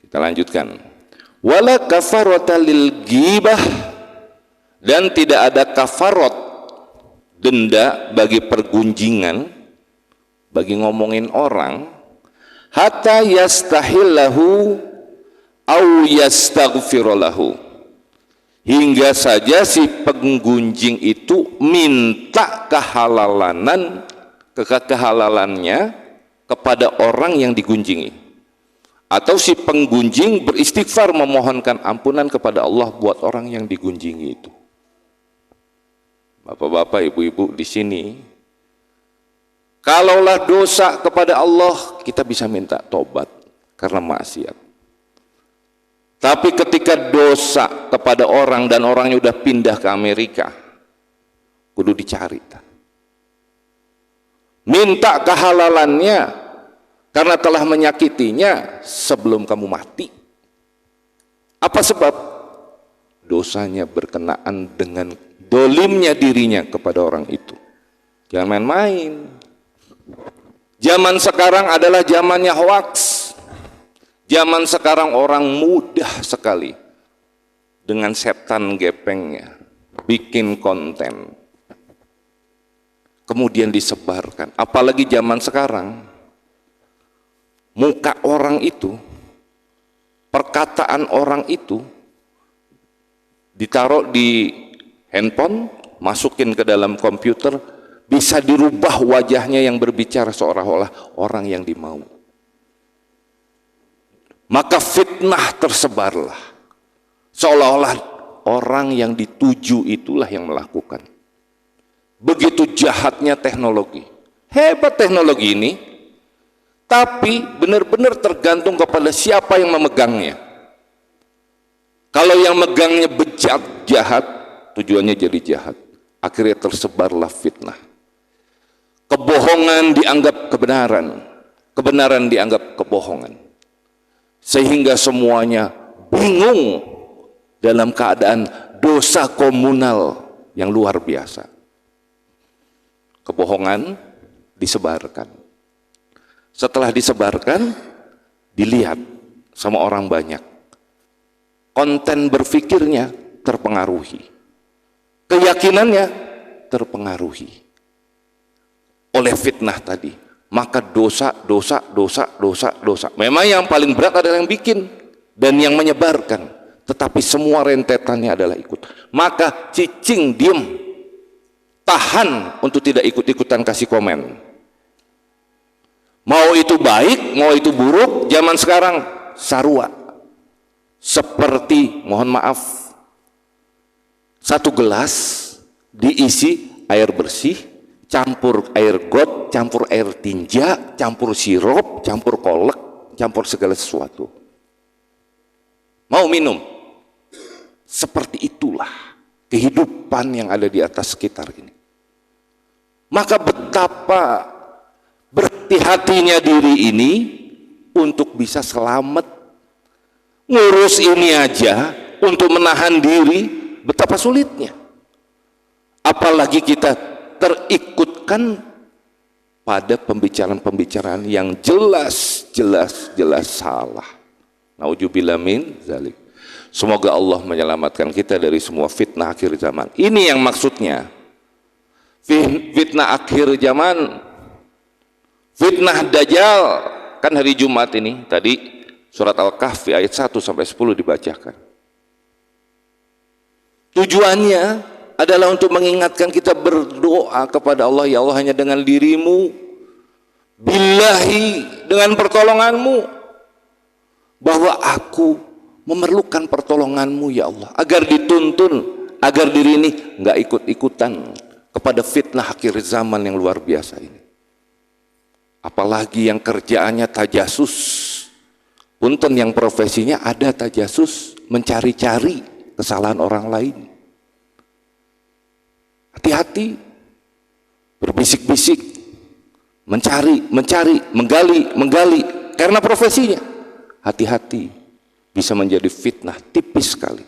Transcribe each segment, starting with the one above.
Kita lanjutkan. Wala kafarata lil ghibah, dan tidak ada kafarat, denda bagi pergunjingan, bagi ngomongin orang, hatta yastahillahu au yastaghfirulahu, hingga saja si penggunjing itu minta kehalalannya kepada orang yang digunjingi, atau si penggunjing beristighfar memohonkan ampunan kepada Allah buat orang yang digunjingi itu. Bapak-bapak, ibu-ibu di sini, kalaulah dosa kepada Allah, kita bisa minta tobat karena maksiat. Tapi ketika dosa kepada orang dan orangnya udah pindah ke Amerika, kudu dicari. Minta kehalalannya karena telah menyakitinya sebelum kamu mati. Apa sebab? Dosanya berkenaan dengan dolimnya dirinya kepada orang itu. Jangan main-main. Zaman sekarang adalah zamannya hoaks. Zaman sekarang orang mudah sekali dengan setan gepengnya bikin konten, kemudian disebarkan. Apalagi zaman sekarang, muka orang itu, perkataan orang itu ditaruh di handphone, masukin ke dalam komputer, bisa dirubah wajahnya yang berbicara seolah-olah orang yang dimau. Maka fitnah tersebarlah, seolah-olah orang yang dituju itulah yang melakukan. Begitu jahatnya teknologi. Hebat teknologi ini, tapi benar-benar tergantung kepada siapa yang memegangnya. Kalau yang megangnya bejat, jahat, tujuannya jadi jahat, akhirnya tersebarlah fitnah. Kebohongan dianggap kebenaran, kebenaran dianggap kebohongan, sehingga semuanya bingung dalam keadaan dosa komunal yang luar biasa. Kebohongan disebarkan. Setelah disebarkan, dilihat sama orang banyak. Konten berpikirnya terpengaruhi. Keyakinannya terpengaruhi oleh fitnah tadi. Maka dosa. Memang yang paling berat adalah yang bikin dan yang menyebarkan, tetapi semua rentetannya adalah ikut. Maka cicing diem, tahan untuk tidak ikut-ikutan kasih komen. Mau itu baik, mau itu buruk, zaman sekarang sarua. Seperti, mohon maaf, satu gelas diisi air bersih, campur air got, campur air tinja, campur sirup, campur kolak, campur segala sesuatu. Mau minum? Seperti itulah kehidupan yang ada di atas sekitar ini. Maka betapa berhati-hatinya diri ini untuk bisa selamat. Ngurus ini aja, untuk menahan diri, betapa sulitnya. Apalagi kita terikutkan pada pembicaraan-pembicaraan yang jelas salah. Nauzubillah min zalik. Semoga Allah menyelamatkan kita dari semua fitnah akhir zaman. Ini yang maksudnya. Fitnah akhir zaman, fitnah Dajjal, kan hari Jumat ini tadi surat Al-Kahfi ayat 1 sampai 10 dibacakan. Tujuannya adalah untuk mengingatkan kita berdoa kepada Allah, ya Allah, hanya dengan dirimu, billahi, dengan pertolonganmu, bahwa aku memerlukan pertolonganmu ya Allah, agar dituntun, agar diri ini nggak ikut-ikutan kepada fitnah akhir zaman yang luar biasa ini. Apalagi yang kerjaannya tajasus, punten yang profesinya ada tajasus, mencari-cari kesalahan orang lain. Hati-hati, berbisik-bisik, mencari, menggali, karena profesinya. Hati-hati, bisa menjadi fitnah tipis sekali.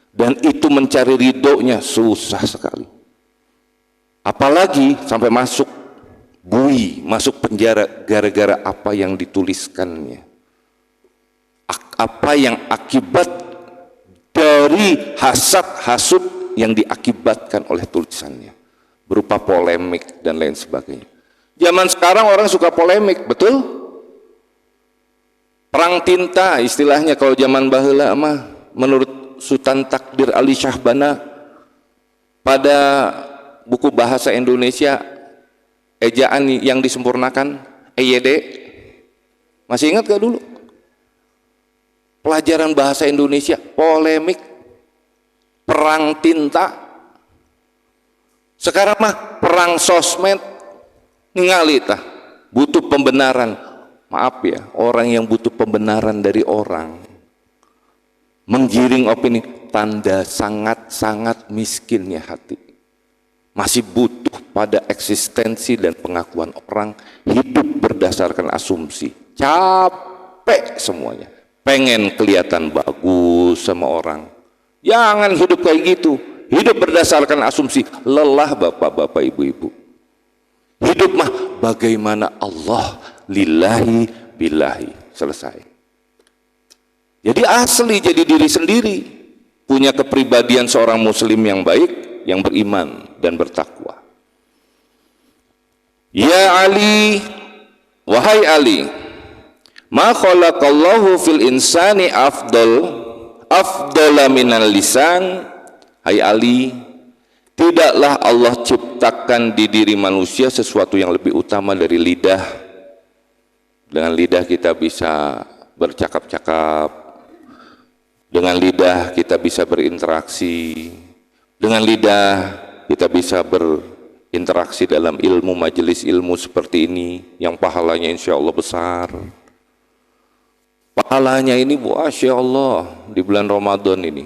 Dan itu mencari ridhonya susah sekali. Apalagi sampai masuk bui, masuk penjara gara-gara apa yang dituliskannya. apa yang akibat dari hasad hasud yang diakibatkan oleh tulisannya, berupa polemik dan lain sebagainya. Zaman sekarang orang suka polemik, betul? Perang tinta istilahnya kalau zaman baheula mah, menurut Sultan Takdir Ali Syahbana pada buku bahasa Indonesia ejaan yang disempurnakan EYD, masih ingat gak dulu? Pelajaran bahasa Indonesia, polemik, perang tinta. Sekarang mah perang sosmed, ningali tah, butuh pembenaran. Maaf ya, orang yang butuh pembenaran dari orang, menggiring opini, tanda sangat-sangat miskinnya hati. Masih butuh pada eksistensi dan pengakuan orang, hidup berdasarkan asumsi. Capek semuanya, pengen kelihatan bagus sama orang. Jangan hidup kayak gitu, hidup berdasarkan asumsi. Lelah bapak-bapak, ibu-ibu. Hidup mah bagaimana Allah, lillahi billahi, selesai. Jadi asli jadi diri sendiri, punya kepribadian seorang muslim yang baik, yang beriman dan bertakwa. Ya Ali, wahai Ali, ma khalaqallahu fil insani afdala minal lisan. Hai Ali, tidaklah Allah ciptakan di diri manusia sesuatu yang lebih utama dari lidah. Dengan lidah kita bisa bercakap-cakap, dengan lidah kita bisa berinteraksi, dengan lidah kita bisa berinteraksi dalam ilmu, majelis ilmu seperti ini yang pahalanya insya Allah besar. Pahalanya ini Masya Allah di bulan Ramadan ini,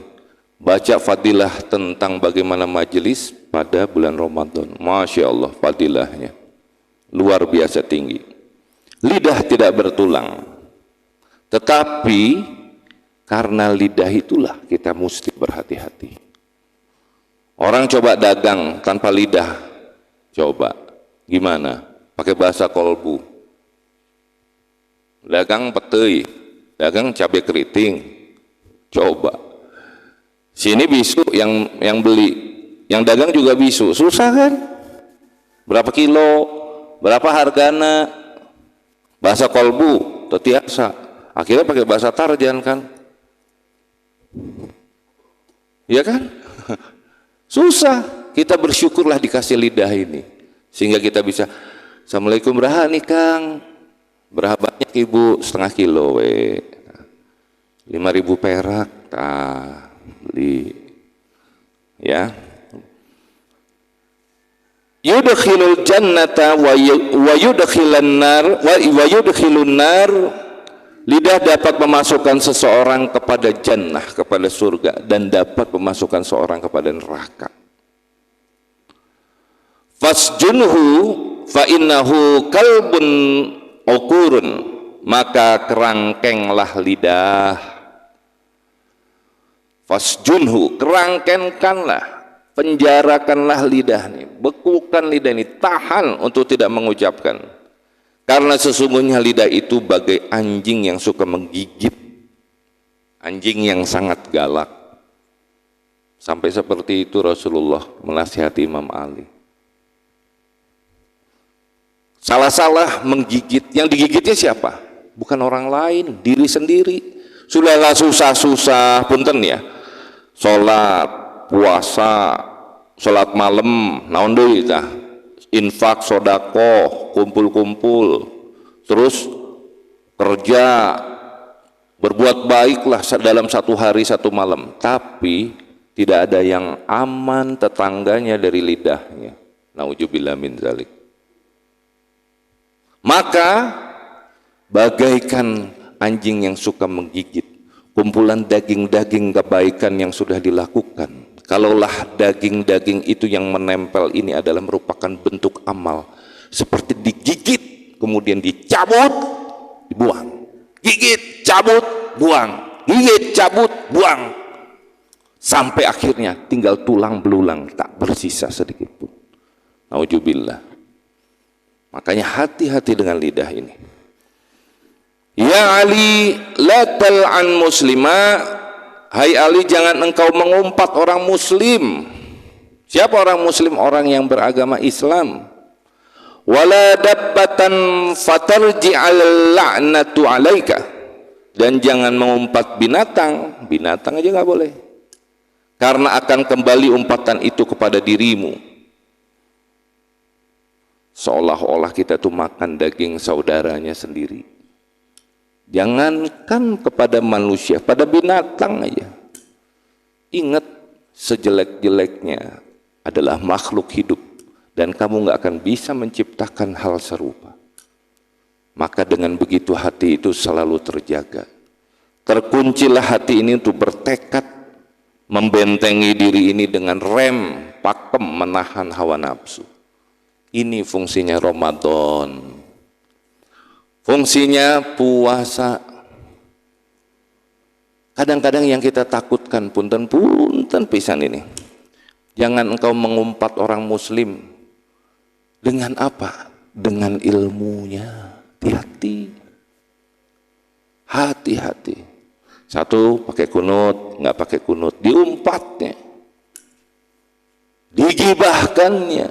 baca fadilah tentang bagaimana majelis pada bulan Ramadan, Masya Allah fadilahnya luar biasa tinggi. Lidah tidak bertulang, tetapi karena lidah itulah kita mesti berhati-hati. Orang coba dagang tanpa lidah, coba gimana? Pakai bahasa kolbu, dagang petei, dagang cabai keriting, coba sini bisu, yang beli, yang dagang juga bisu, susah kan? Berapa kilo, berapa hargana? Bahasa kolbu, tetiasa, akhirnya pakai bahasa tarjan kan? Ya kan? Susah. Kita bersyukurlah dikasih lidah ini, sehingga kita bisa, Assalamualaikum beraha nih Kang, beraha banyak Ibu, setengah kilo 5.000 perak, beli ya. Yudkhilul jannata wa yudkhilan nar wa yudkhilun nar. Lidah dapat memasukkan seseorang kepada jannah, kepada surga, dan dapat memasukkan seorang kepada neraka. Fasjunhu fa innahu kalbun uqurun, maka kerangkenglah lidah. Fasjunhu, kerangkenkanlah, penjarakanlah lidah ini, bekukan lidah ini, tahan untuk tidak mengucapkan, karena sesungguhnya lidah itu bagai anjing yang suka menggigit, anjing yang sangat galak. Sampai seperti itu Rasulullah menasihati Imam Ali. Salah-salah menggigit, yang digigitnya siapa? Bukan orang lain, diri sendiri. Sudahlah susah-susah punten ya, sholat, puasa, sholat malam, naon deui tah, infak, sodako, kumpul-kumpul, terus kerja, berbuat baiklah dalam satu hari satu malam, tapi tidak ada yang aman tetangganya dari lidahnya. Nauzubillah min dzalik. Maka bagaikan anjing yang suka menggigit kumpulan daging-daging kebaikan yang sudah dilakukan. Kalaulah daging-daging itu yang menempel ini adalah merupakan bentuk amal, seperti digigit kemudian dicabut, dibuang, gigit, cabut, buang, gigit, cabut, buang, sampai akhirnya tinggal tulang belulang, tak bersisa sedikit pun. Nauzubillah. Makanya hati-hati dengan lidah ini. Ya Ali, la tal'an muslima, hai Ali, jangan engkau mengumpat orang muslim. Siapa orang muslim? Orang yang beragama Islam. Wala dabbatan fatarji'al la'natu 'alaika, dan jangan mengumpat binatang. Binatang aja nggak boleh, karena akan kembali umpatan itu kepada dirimu. Seolah-olah kita tuh makan daging saudaranya sendiri. Jangankan kepada manusia, pada binatang aja. Ingat, sejelek-jeleknya adalah makhluk hidup, dan kamu nggak akan bisa menciptakan hal serupa. Maka dengan begitu hati itu selalu terjaga. Terkuncilah hati ini untuk bertekad membentengi diri ini dengan rem, pakem, menahan hawa nafsu. Ini fungsinya Ramadan. Fungsinya puasa. Kadang-kadang yang kita takutkan, punten pisan ini. Jangan engkau mengumpat orang muslim. Dengan apa? Dengan ilmunya. Hati-hati. Hati-hati. Satu pakai kunut, nggak pakai kunut, diumpatnya, digibahkannya.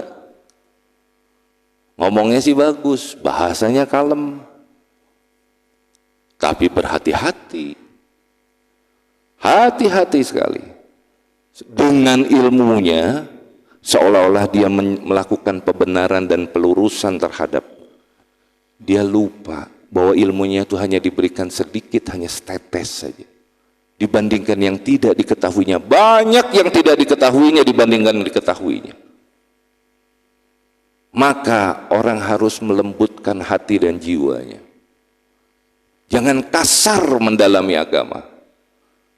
Ngomongnya sih bagus, bahasanya kalem, tapi berhati-hati, hati-hati sekali. Dengan ilmunya, seolah-olah dia melakukan pembenaran dan pelurusan terhadap, dia lupa bahwa ilmunya itu hanya diberikan sedikit, hanya setetes saja, dibandingkan yang tidak diketahuinya. Banyak yang tidak diketahuinya dibandingkan yang diketahuinya. Maka orang harus melembutkan hati dan jiwanya. Jangan kasar mendalami agama.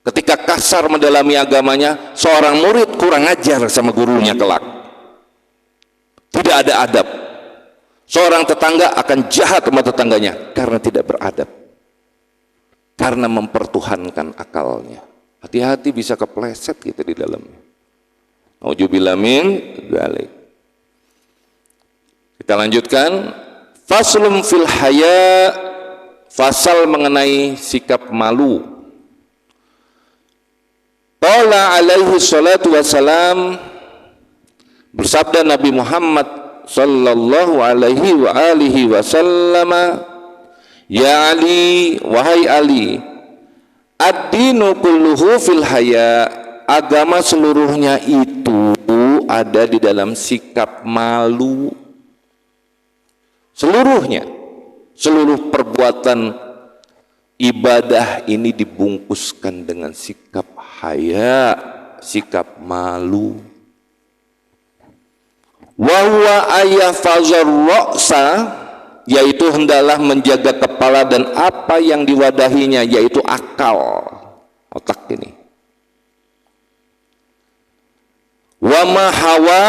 Ketika kasar mendalami agamanya, seorang murid kurang ajar sama gurunya kelak. Tidak ada adab. Seorang tetangga akan jahat sama tetangganya karena tidak beradab, karena mempertuhankan akalnya. Hati-hati, bisa kepleset kita di dalamnya. Auzubillahi min dzalik. Kita lanjutkan. Faslun fil haya, fasal mengenai sikap malu. Qala alaihi salatu wassalam, bersabda Nabi Muhammad sallallahu alaihi wa alihi wasallam, ya Ali, wahai Ali, ad-dinu kulluhu fil haya, agama seluruhnya itu ada di dalam sikap malu. Seluruhnya, seluruh perbuatan ibadah ini dibungkuskan dengan sikap haya, sikap malu. Wa huwa ayafazar ra'sa, yaitu hendaklah menjaga kepala dan apa yang diwadahinya, yaitu akal, otak ini. Wa ma hawa,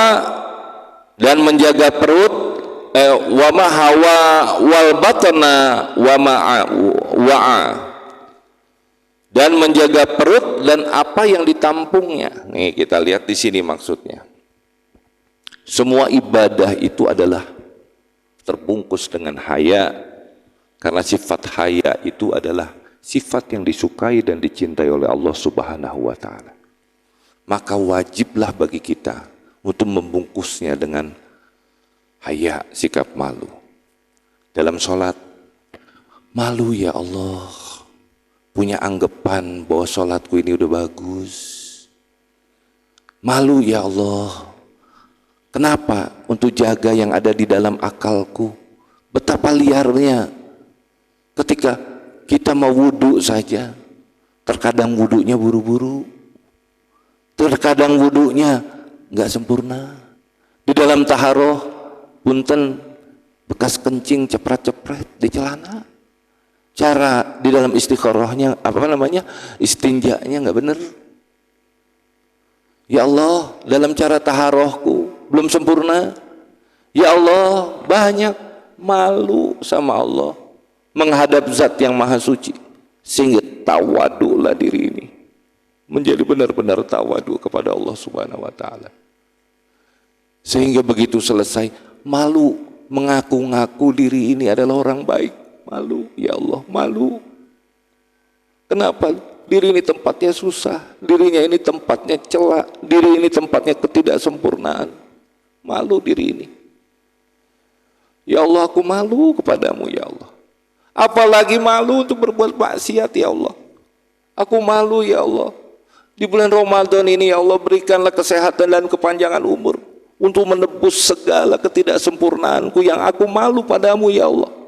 dan menjaga perut, wa ma hawa wal batna wa ma wa'a, dan menjaga perut dan apa yang ditampungnya. Nih kita lihat di sini maksudnya. Semua ibadah itu adalah terbungkus dengan haya, karena sifat haya itu adalah sifat yang disukai dan dicintai oleh Allah Subhanahu wa ta'ala. Maka wajiblah bagi kita untuk membungkusnya dengan haya, sikap malu. Dalam sholat, malu ya Allah, punya anggapan bahwa sholatku ini udah bagus. Malu ya Allah, kenapa? Untuk jaga yang ada di dalam akalku. Betapa liarnya ketika kita mau wudhu saja, terkadang wudhunya buru-buru, terkadang wudhunya nggak sempurna. Di dalam taharoh, punten, bekas kencing cepret-cepret di celana. Cara di dalam istikharahnya, istinjanya nggak benar. Ya Allah, dalam cara taharohku belum sempurna. Ya Allah, banyak malu sama Allah menghadap zat yang maha suci, sehingga tawadulah diri ini menjadi benar-benar tawadu kepada Allah Subhanahu wa ta'ala. Sehingga begitu selesai, malu mengaku-ngaku diri ini adalah orang baik. malu, ya Allah, malu. Kenapa? Diri ini tempatnya susah, dirinya ini tempatnya celak, diri ini tempatnya ketidaksempurnaan. Malu diri ini. Ya Allah, aku malu kepadamu, ya Allah. Apalagi malu untuk berbuat maksiat, ya Allah. Aku malu, ya Allah. Di bulan Ramadan ini, ya Allah, berikanlah kesehatan dan kepanjangan umur untuk menebus segala ketidaksempurnaanku yang aku malu padamu, ya Allah.